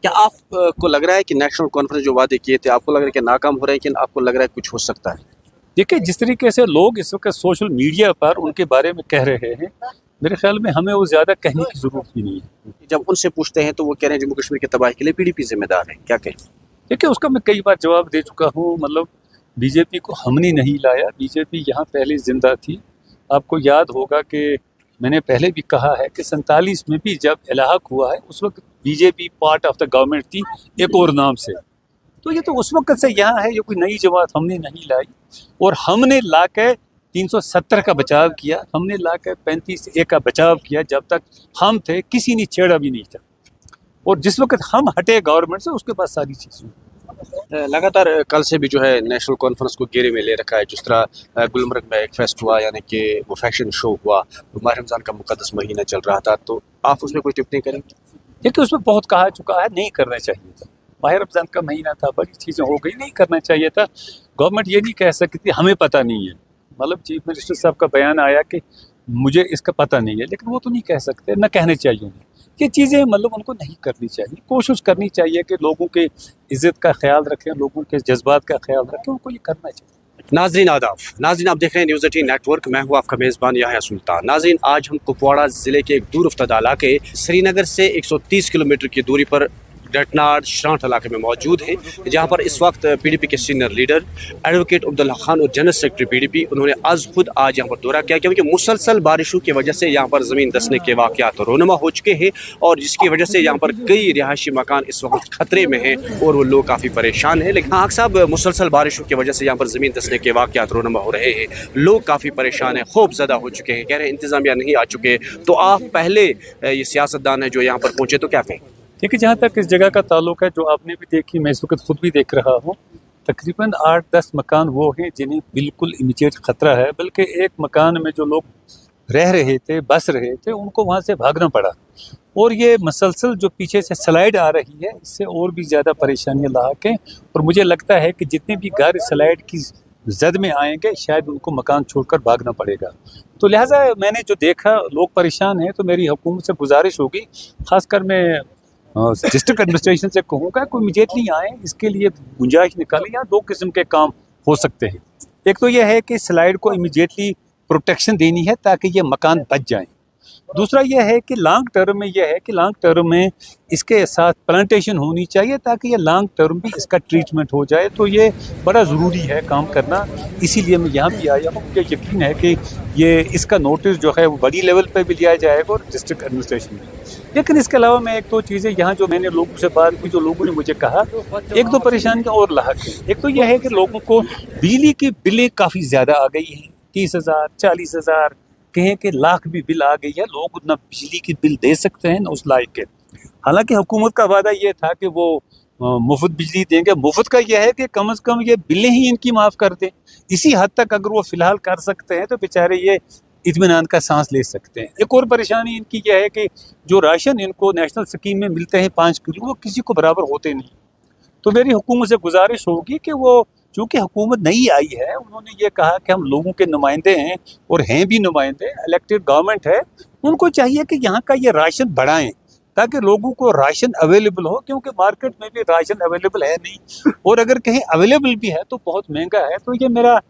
क्या आप को लग रहा है कि नेशनल कॉन्फ्रेंस जो वादे किए थे, आपको लग रहा है कि नाकाम हो रहे हैं, कि आपको लग रहा है कुछ हो सकता है? देखिए, जिस तरीके से लोग इस वक्त सोशल मीडिया पर उनके बारे में कह रहे हैं, मेरे ख्याल में हमें वो ज़्यादा कहने की ज़रूरत भी नहीं है। जब उनसे पूछते हैं तो वो कह रहे हैं जम्मू कश्मीर की तबाही के लिए पीडीपी जिम्मेदार है, क्या कहें? देखिए, उसका मैं कई बार जवाब दे चुका हूँ। मतलब बीजेपी को हमने नहीं लाया, बीजेपी यहाँ पहले जिंदा थी। आपको याद होगा कि मैंने पहले भी कहा है कि 47 में भी जब इलाहाक हुआ है, उस वक्त BJP part of the government थी, एक और नाम से। तो ये तो उस वक्त से यहाँ है, ये कोई नई जमात हमने नहीं लाई। और हमने ला के 370 का बचाव किया, हमने ला के 35A का बचाव किया। जब तक हम थे किसी ने छेड़ा भी नहीं था, और जिस वक्त हम हटे गवर्नमेंट से उसके बाद सारी चीज़ें। लगातार कल से भी जो है नेशनल कॉन्फ्रेंस को घेरे में ले रखा है। जिस तरह गुलमर्ग में एक फेस्ट हुआ, यानी कि वो फैशन शो हुआ, माह रमज़ान का मुक़द्दस महीना चल रहा था, तो आप उसमें कोई टिप्पणी करेंगे? देखिए, उसमें बहुत कहा चुका है, नहीं करना चाहिए था। माह रमज़ान का महीना था, बड़ी चीज़ें हो गई, नहीं करना चाहिए था। गवर्नमेंट ये नहीं कह सकती हमें पता नहीं है। मतलब चीफ मिनिस्टर साहब का बयान आया कि मुझे इसका पता नहीं है, लेकिन वो तो नहीं कह सकते, न कहने चाहिए उन्हें। ये चीज़ें मतलब उनको नहीं करनी चाहिए। कोशिश करनी चाहिए कि लोगों के इज़्ज़त का ख्याल रखें, लोगों के जज्बात का ख्याल रखें, उनको ये करना चाहिए। नाज़रीन आदाब, नाज़रीन आप देख रहे हैं न्यूज़ 18 नेटवर्क। मैं हूँ आपका मेज़बान याह्या सुल्तान। नाज़रीन, आज हम कुपवाड़ा ज़िले के एक दूर अफ्ताद इलाके श्रीनगर से 130 किलोमीटर की दूरी पर डटनाड़ श्रांठ इलाके में मौजूद हैं, जहाँ पर इस वक्त पीडीपी के senior leader advocate Abdullah Khan और जनरल सेक्रेटरी पीडीपी, उन्होंने खुद आज यहाँ पर दौरा किया, क्योंकि मुसलसल बारिशों की वजह से यहाँ पर ज़मीन धंसने के वाक़यात रोनुमा हो चुके हैं, और जिसकी वजह से यहाँ पर कई रिहायशी मकान इस वक्त खतरे में हैं और वो लोग काफ़ी परेशान हैं। लेकिन साहब, मुसलसल बारिशों की वजह से यहाँ पर ज़मीन धंसने के वाक़यात रोनुमा हो रहे हैं, लोग काफ़ी परेशान हैं, खौफज़दा हो चुके हैं, कह रहे हैं इंतज़ामिया नहीं आ चुके। तो आप पहले ये सियासतदान है जो यहाँ पर पहुँचे, तो क्या कहें? देखिए, जहाँ तक इस जगह का ताल्लुक है, जो आपने भी देखी, मैं इस वक्त खुद भी देख रहा हूँ, तकरीबन 8-10 मकान वो हैं जिन्हें बिल्कुल इमीडिएट ख़तरा है। बल्कि एक मकान में जो लोग रह रहे थे, बस रहे थे, उनको वहाँ से भागना पड़ा। और ये मसलसल जो पीछे से स्लाइड आ रही है, इससे और भी ज़्यादा परेशानियाँ लाक हैं। और मुझे लगता है कि जितने भी घर स्लाइड की जद में आएंगे, शायद उनको मकान छोड़कर भागना पड़ेगा। तो लिहाजा मैंने जो देखा, लोग परेशान हैं, तो मेरी हुकूमत से गुजारिश होगी, ख़ासकर मैं डिस्ट्रिक्ट एडमिनिस्ट्रेशन से कहूँगा कि इमीडिएटली आए, इसके लिए गुंजाइश निकालें। यहाँ 2 किस्म के काम हो सकते हैं। एक तो यह है कि स्लाइड को इमीडिएटली प्रोटेक्शन देनी है ताकि ये मकान बच जाएं। दूसरा यह है कि लॉन्ग टर्म में यह है कि लॉन्ग टर्म में इसके साथ प्लांटेशन होनी चाहिए ताकि ये लॉन्ग टर्म भी इसका ट्रीटमेंट हो जाए। तो ये बड़ा ज़रूरी है काम करना, इसीलिए मैं यहाँ भी आया हूँ। मुझे यकीन है कि ये इसका नोटिस जो है वो बड़ी लेवल पर भी लिया जाएगा और डिस्ट्रिक्ट एडमिनिस्ट्रेशन में। लेकिन इसके अलावा मैं एक दो चीज़ें यहाँ जो मैंने लोगों से बात की, जो लोगों ने मुझे कहा, एक दो परेशानियाँ और लाक हैं। एक तो यह है कि लोगों को बिजली की बिलें काफ़ी ज़्यादा आ गई हैं, 30,000 40,000 कहें कि लाख भी बिल आ गई है। लोग ना बिजली की बिल दे सकते हैं ना उस लायक के। हालांकि हुकूमत का वादा ये था कि वो मुफ्त बिजली देंगे। मुफ्त का यह है कि कम से कम ये बिलें ही इनकी माफ़ कर दें। इसी हद तक अगर वो फ़िलहाल कर सकते हैं तो बेचारे ये इत्मीनान का सांस ले सकते हैं। एक और परेशानी इनकी यह है कि जो राशन इनको नेशनल स्कीम में मिलते हैं 5 किलो, वो किसी को बराबर होते नहीं। तो मेरी हुकूमत से गुजारिश होगी कि वो, चूँकि हुकूमत नई आई है, उन्होंने ये कहा कि हम लोगों के नुमाइंदे हैं और हैं भी नुमाइंदे, इलेक्टेड गवर्नमेंट है, उनको चाहिए कि यहाँ का ये राशन बढ़ाएं ताकि लोगों को राशन अवेलेबल हो, क्योंकि मार्केट में भी राशन अवेलेबल है नहीं, और अगर कहीं अवेलेबल भी है तो बहुत महंगा है। तो ये मेरा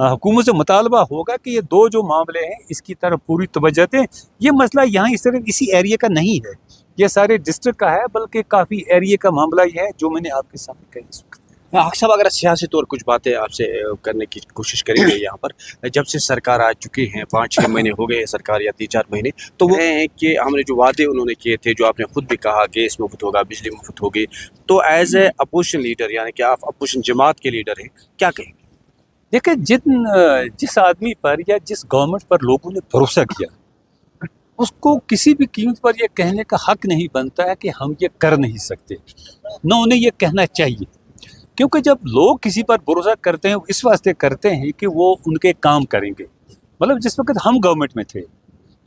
हुकूमत से मुतालबा होगा कि ये 2 जो मामले हैं इसकी तरफ पूरी तवज्जो दें। ये मसला यहाँ इस तरह इसी एरिया का नहीं है, ये सारे डिस्ट्रिक्ट का है, बल्कि काफ़ी एरिया का मामला ही है जो मैंने आपके सामने कही इस वक्त। साहब, अगर सियासी तौर कुछ बातें आपसे करने की कोशिश करेंगे यहाँ पर, जब से सरकार आ चुकी हैं, 5-6 महीने हो गए हैं सरकार, या 3-4 महीने, तो वो हैं कि हमने जो वादे उन्होंने किए थे, जो आपने खुद भी कहा गैस मुफ्त होगा, बिजली मुफ्त होगी, तो एज ए अपोजिशन लीडर, यानी कि आप अपोजिशन जमात के लीडर हैं, क्या कहेंगे? देखिए, जिस आदमी पर या जिस गवर्नमेंट पर लोगों ने भरोसा किया, उसको किसी भी कीमत पर यह कहने का हक नहीं बनता है कि हम ये कर नहीं सकते, न उन्हें यह कहना चाहिए। क्योंकि जब लोग किसी पर भरोसा करते हैं, इस वास्ते करते हैं कि वो उनके काम करेंगे। मतलब जिस वक्त हम गवर्नमेंट में थे,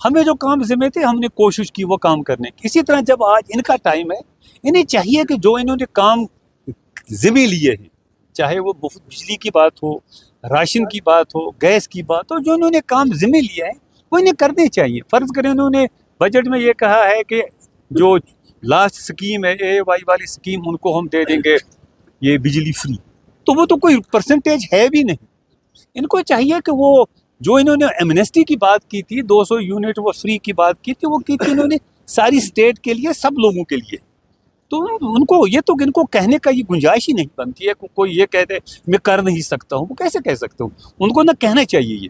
हमें जो काम जिम्मे थे, हमने कोशिश की वो काम करने की। इसी तरह जब आज इनका टाइम है, इन्हें चाहिए कि जो इन्होंने काम जिम्मे लिए हैं, चाहे वो मुफ्त बिजली की बात हो, राशन की बात हो, गैस की बात हो, जो इन्होंने काम जिम्मे लिया है वो इन्हें करने चाहिए। फ़र्ज़ करें उन्होंने बजट में ये कहा है कि जो لاسٹ اسکیم ہے اے وائی والی اسکیم، ان کو ہم دے دیں گے یہ بجلی فری، تو وہ تو کوئی پرسنٹیج ہے بھی نہیں. ان کو چاہیے کہ وہ جو انہوں نے ایمنیسٹی کی بات کی تھی، 200 یونٹ وہ فری کی بات کی تھی، وہ کی تھی انہوں نے ساری اسٹیٹ کے لیے، سب لوگوں کے لیے. تو ان کو یہ تو ان کو کہنے کا یہ گنجائش ہی نہیں بنتی ہے کہ کوئی یہ کہہ دے میں کر نہیں سکتا ہوں. وہ کیسے کہہ سکتا ہوں؟ ان کو نہ کہنا چاہیے یہ.